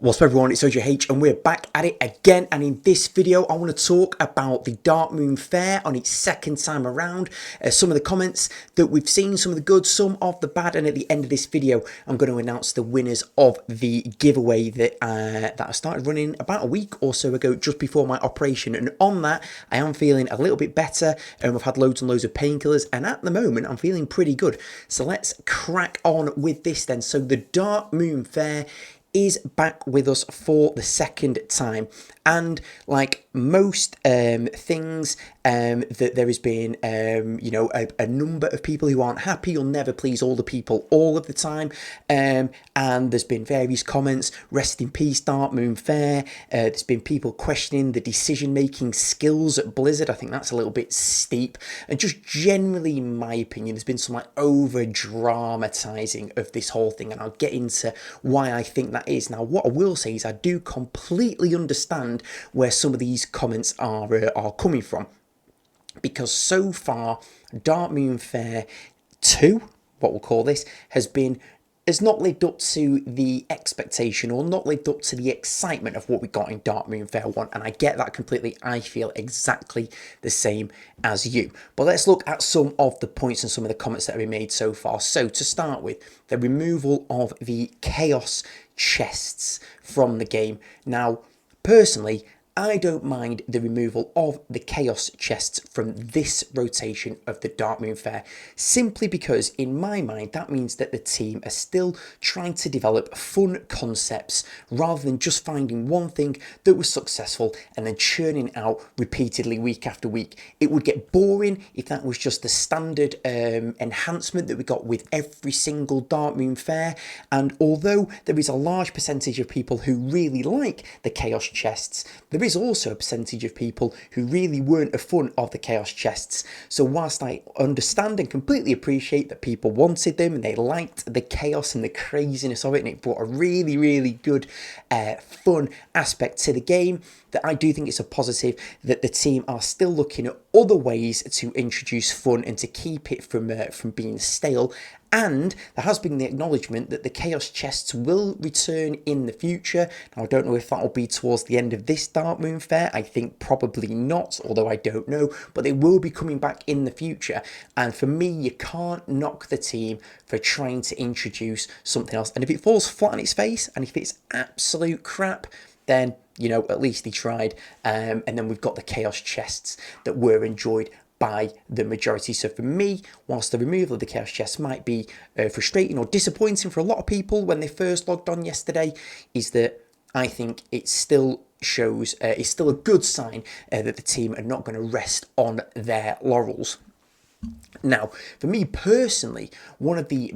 What's up everyone, it's Ojh&x and we're back at it again, and in this video I want to talk about the Darkmoon Faire on its second time around, some of the comments that we've seen, some of the good, some of the bad, and at the end of this video I'm going to announce the winners of the giveaway that I started running about a week or so ago just before my operation. And on that I am feeling a little bit better, and I've had loads and loads of painkillers, and at the moment I'm feeling pretty good. So let's crack on with this then. So the Darkmoon Faire is back with us for the second time, and like most things, that there has been you know, a number of people who aren't happy. You'll never please all the people all of the time, and there's been various comments, rest in peace Darkmoon Faire. There's been people questioning the decision making skills at Blizzard. I think that's a little bit steep, and just generally in my opinion there's been some like over dramatizing of this whole thing, and I'll get into why I think that is. Now what I will say is I do completely understand where some of these comments are coming from, because so far Darkmoon Faire 2, what we'll call this, has not lived up to the expectation, or not lived up to the excitement of what we got in Darkmoon Faire 1, and I get that completely. I feel exactly the same as you. But let's look at some of the points and some of the comments that have been made so far. So to start with, the removal of the Chaos chests from the game. Now personally, I don't mind the removal of the Chaos chests from this rotation of the Darkmoon Faire, simply because in my mind that means that the team are still trying to develop fun concepts rather than just finding one thing that was successful and then churning out repeatedly week after week. It would get boring if that was just the standard enhancement that we got with every single Darkmoon Faire, and although there is a large percentage of people who really like the Chaos chests, there is also a percentage of people who really weren't a fan of the Chaos chests. So whilst I understand and completely appreciate that people wanted them and they liked the chaos and the craziness of it, and it brought a really good fun aspect to the game, that I do think it's a positive that the team are still looking at other ways to introduce fun and to keep it from being stale. And there has been the acknowledgement that the Chaos chests will return in the future. Now I don't know if that will be towards the end of this Darkmoon Faire. I think probably not, although I don't know, but they will be coming back in the future. And for me, you can't knock the team for trying to introduce something else. And if it falls flat on its face, and if it's absolute crap, then, you know, at least they tried. And then we've got the Chaos chests that were enjoyed by the majority. So for me, whilst the removal of the Chaos chests might be frustrating or disappointing for a lot of people when they first logged on yesterday, is that I think it still shows, it's still a good sign that the team are not going to rest on their laurels. Now, for me personally, one of the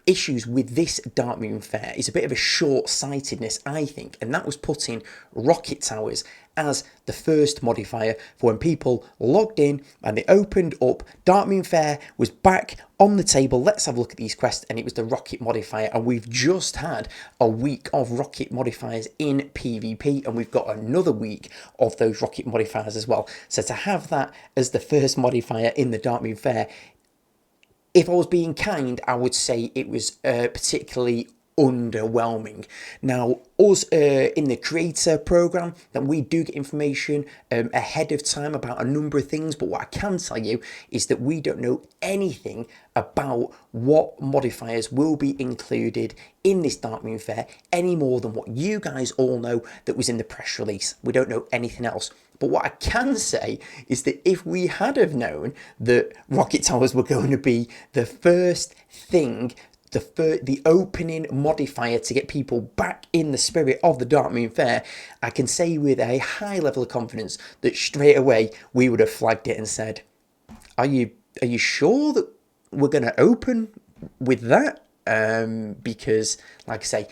issues with this Darkmoon Faire is a bit of a short-sightedness, I think, and that was putting rocket towers as the first modifier for when people logged in and they opened up Darkmoon Faire was back on the table. Let's have a look at these quests, and it was the rocket modifier, and we've just had a week of rocket modifiers in PvP, and we've got another week of those rocket modifiers as well. So to have that as the first modifier in the Darkmoon Faire, if I was being kind, I would say it was particularly underwhelming. Now, us in the creator program, that we do get information ahead of time about a number of things, but what I can tell you is that we don't know anything about what modifiers will be included in this Darkmoon Faire any more than what you guys all know that was in the press release. We don't know anything else. But what I can say is that if we had have known that rocket towers were going to be the first thing, the opening modifier to get people back in the spirit of the Darkmoon Faire, I can say with a high level of confidence that straight away we would have flagged it and said, are you sure that we're going to open with that? Because like I say,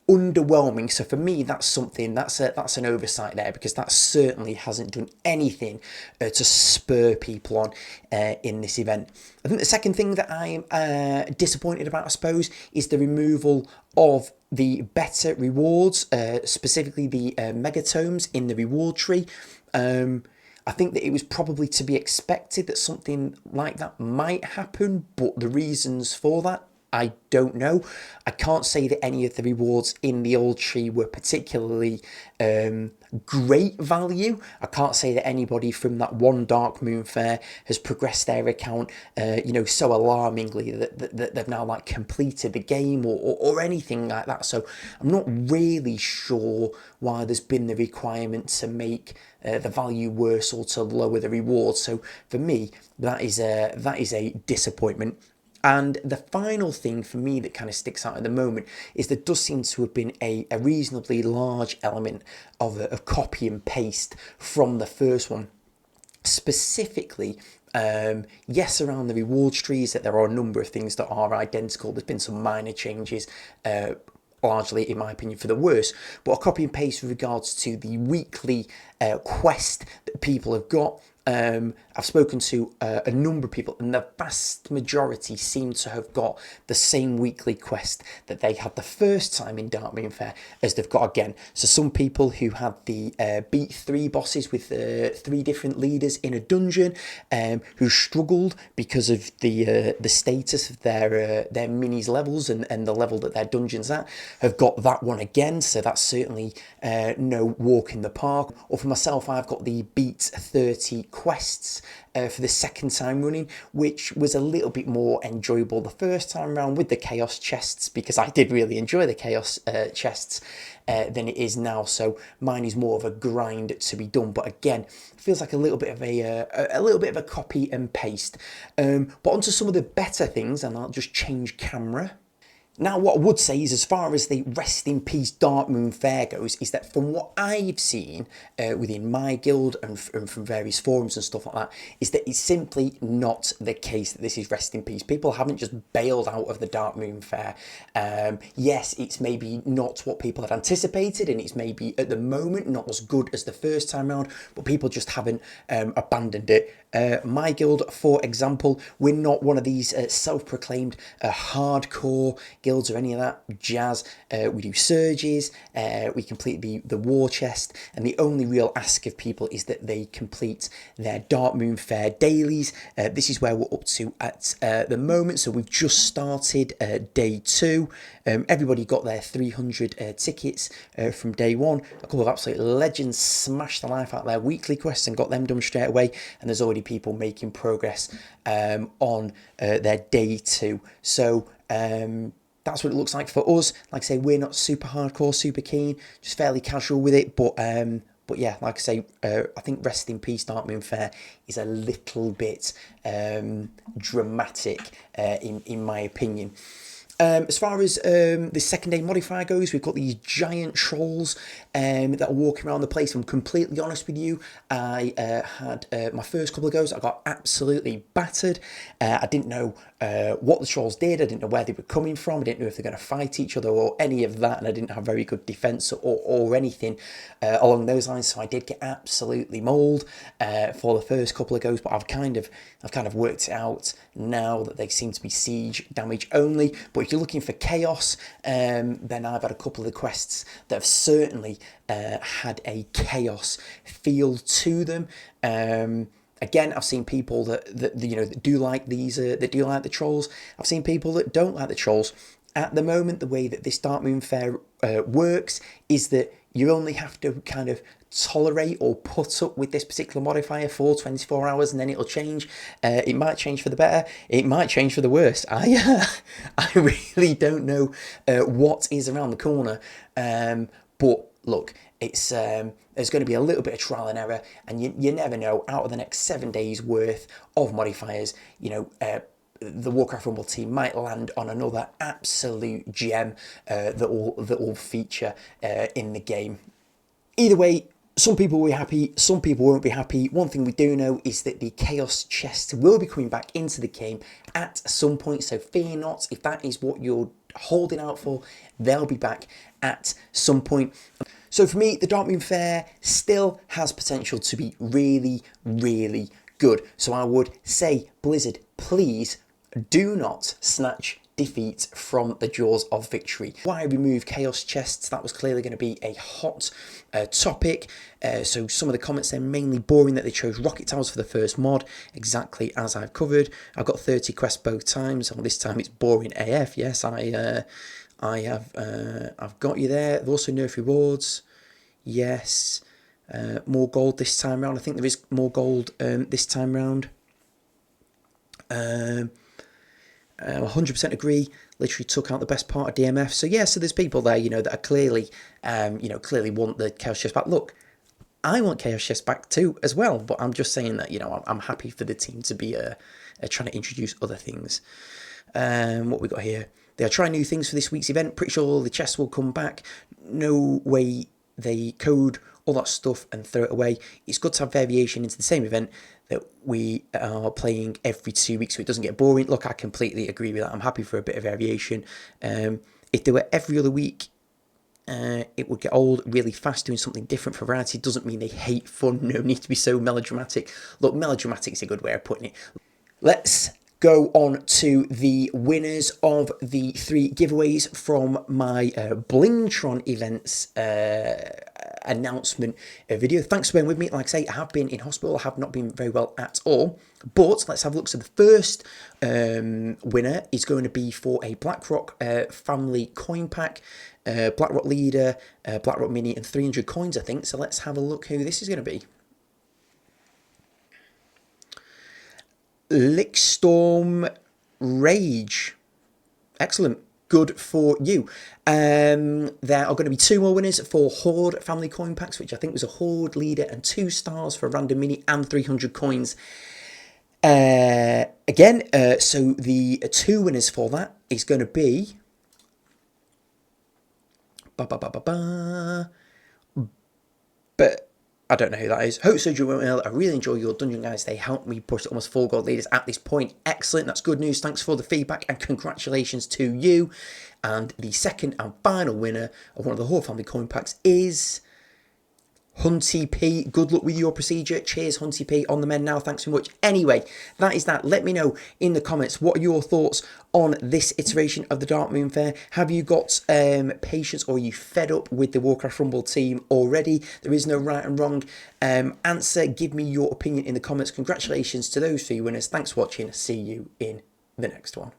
underwhelming. So for me, that's something, that's an oversight there, because that certainly hasn't done anything to spur people on in this event. I think the second thing that I'm disappointed about, I suppose, is the removal of the better rewards, specifically the megatomes in the reward tree. I think that it was probably to be expected that something like that might happen, but the reasons for that I don't know. I can't say that any of the rewards in the old tree were particularly great value. I can't say that anybody from that one Darkmoon Faire has progressed their account, so alarmingly that they've now like completed the game or anything like that. So I'm not really sure why there's been the requirement to make the value worse or to lower the reward. So for me, that is a disappointment. And the final thing for me that kind of sticks out at the moment is there does seem to have been a reasonably large element of a copy and paste from the first one. Specifically, yes, around the rewards trees, that there are a number of things that are identical. There's been some minor changes, largely, in my opinion, for the worse. But a copy and paste with regards to the weekly quest that people have got. I've spoken to a number of people, and the vast majority seem to have got the same weekly quest that they had the first time in Darkmoon Faire as they've got again. So some people who had the beat 3 bosses with 3 different leaders in a dungeon, who struggled because of the status of their minis levels and the level that their dungeon's at, have got that one again. So that's certainly no walk in the park. Or for myself, I've got the beat 30 quests for the second time running, which was a little bit more enjoyable the first time around with the chaos chests, because I did really enjoy the chaos chests, than it is now. So mine is more of a grind to be done, but again, feels like a little bit of a copy and paste. But onto some of the better things, and I'll just change camera. Now, what I would say is, as far as the Rest in Peace Darkmoon Faire goes, is that from what I've seen within my guild and from various forums and stuff like that, is that it's simply not the case that this is Rest in Peace. People haven't just bailed out of the Darkmoon Faire. Yes, it's maybe not what people had anticipated, and it's maybe at the moment not as good as the first time round, but people just haven't abandoned it. My guild, for example, we're not one of these self-proclaimed hardcore guilds or any of that jazz. We do surges, we complete the war chest, and the only real ask of people is that they complete their Darkmoon Faire dailies. This is where we're up to at the moment, so we've just started day 2. Everybody got their 300 tickets from day 1. A couple of absolute legends smashed the life out of their weekly quests and got them done straight away, and there's already people making progress on their day 2. So that's what it looks like for us. Like I say, we're not super hardcore, super keen, just fairly casual with it. But yeah, like I say, I think Rest in Peace Darkmoon Faire is a little bit dramatic in my opinion. As far as the second day modifier goes, we've got these giant trolls that are walking around the place. I'm completely honest with you, I had my first couple of goes, I got absolutely battered. I didn't know what the trolls did, I didn't know where they were coming from, I didn't know if they're going to fight each other or any of that, and I didn't have very good defense or anything along those lines, so I did get absolutely mauled for the first couple of goes, but I've kind of worked it out now that they seem to be siege damage only. But if you're looking for chaos, then I've had a couple of the quests that have certainly had a chaos feel to them. Again, I've seen people that do like these, that do like the trolls. I've seen people that don't like the trolls. At the moment, the way that this Darkmoon Faire works is that you only have to kind of tolerate or put up with this particular modifier for 24 hours, and then it'll change. It might change for the better, it might change for the worse. I really don't know what is around the corner, but look, it's there's going to be a little bit of trial and error, and you never know. Out of the next 7 days worth of modifiers, the Warcraft Rumble team might land on another absolute gem that will feature in the game. Either way, some people will be happy, some people won't be happy. One thing we do know is that the Chaos Chest will be coming back into the game at some point, so fear not. If that is what you're holding out for, they'll be back at some point. So for me, the Darkmoon Faire still has potential to be really, really good. So I would say, Blizzard, please do not snatch defeat from the jaws of victory. Why remove chaos chests? That was clearly going to be a hot topic. So some of the comments are mainly boring that they chose rocket towers for the first mod, exactly as I've covered. I've got 30 quests both times. Well, this time it's boring AF. Yes, I've got you there. There's also nerf rewards. Yes. More gold this time round. I think there is more gold this time round. 100% agree. Literally took out the best part of DMF. So yeah, so there's people there, you know, that are clearly, clearly want the chaos chest back. Look, I want chaos chest back too as well. But I'm just saying that, you know, I'm happy for the team to be trying to introduce other things. What we got here? They are trying new things for this week's event. Pretty sure all the chests will come back. No way they code all that stuff and throw it away. It's good to have variation into the same event that we are playing every 2 weeks so it doesn't get boring. Look, I completely agree with that. I'm happy for a bit of variation. If they were every other week, it would get old really fast. Doing something different for variety doesn't mean they hate fun. No need to be so melodramatic. Look, melodramatic is a good way of putting it. Let's go on to the winners of the 3 giveaways from my Blingtron events announcement video. Thanks for being with me. Like I say, I have been in hospital. I have not been very well at all. But let's have a look. So the first winner is going to be for a BlackRock family coin pack. BlackRock leader, BlackRock mini, and 300 coins, I think. So let's have a look who this is going to be. Lickstorm Rage. Excellent. Good for you. There are going to be 2 more winners for Horde family coin packs, which I think was a Horde leader and 2 stars for random mini and 300 coins. Again, so the 2 winners for that is going to be but I don't know who that is. Hope so, Joel. I really enjoy your dungeon, guys. They helped me push to almost 4 gold leaders at this point. Excellent. That's good news. Thanks for the feedback and congratulations to you. And the second and final winner of one of the Horde family coin packs is Hunty P. Good luck with your procedure. Cheers, Hunty P. On the mend now. Thanks so much. Anyway, that is that. Let me know in the comments what are your thoughts on this iteration of the Darkmoon Faire. Have you got patience, or are you fed up with the Warcraft Rumble team already? There is no right and wrong answer. Give me your opinion in the comments. Congratulations to those 3 winners. Thanks for watching. See you in the next one.